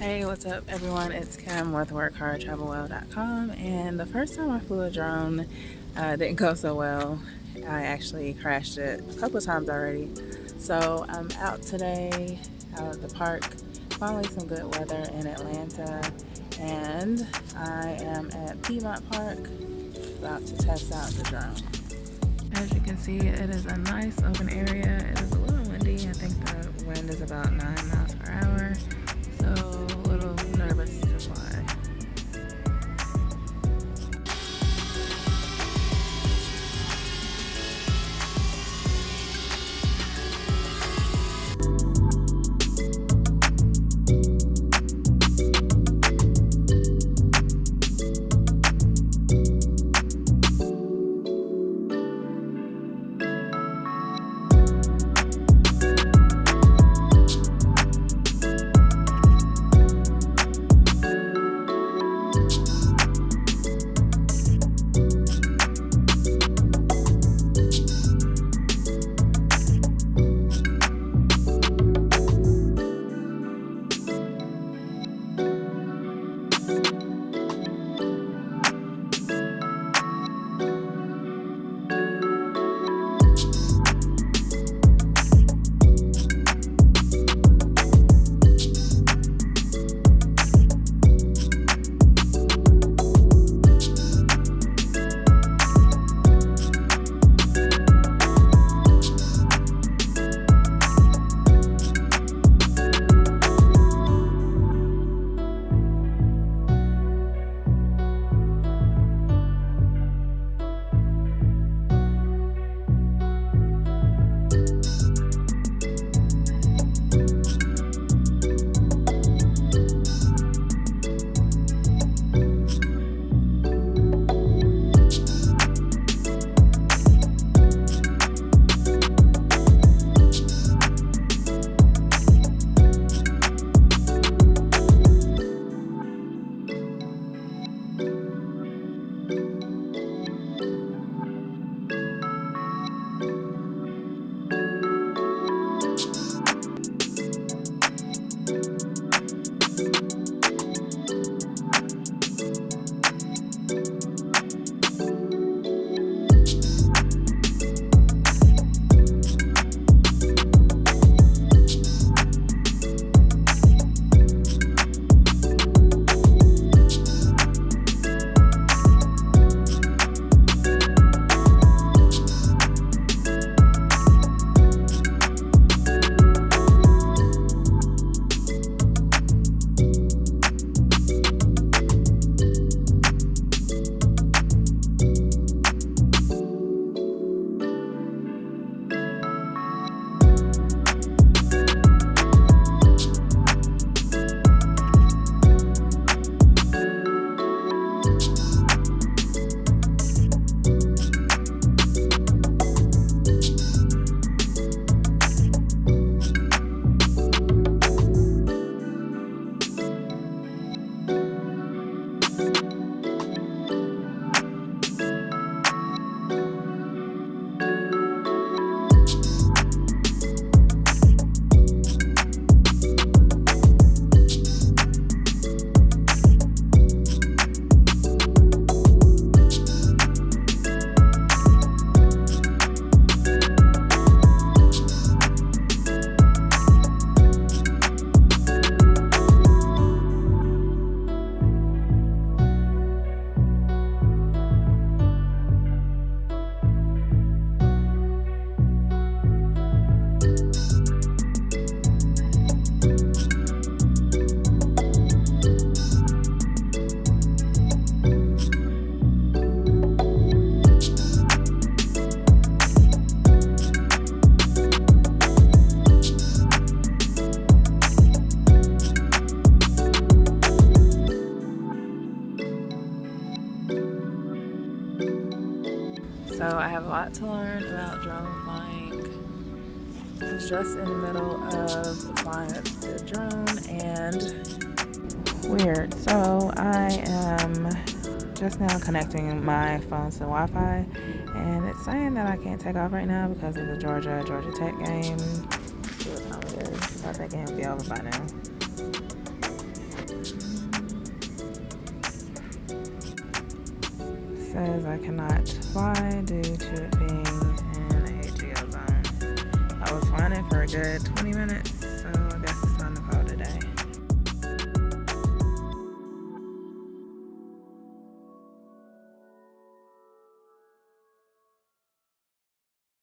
Hey, what's up everyone? It's Kim with WorkHardTravelWell.com, and the first time I flew a drone didn't go so well. I actually crashed it a couple of times already. So I'm out today, out at the park, finally some good weather in Atlanta, and I am at Piedmont Park about to test out the drone. As you can see, it is a nice open area. It is a little windy. I think the wind is about 9 miles per hour. So a little nervous to fly. So I have a lot to learn about drone flying. I was just in the middle of flying the drone and weird. So I am just now connecting my phone to Wi-Fi, and it's saying that I can't take off right now because of the Georgia Tech game. Let's see what time it is. I thought that game would be over by now. says I cannot fly due to it being in a geozone. I was flying it for a good 20 minutes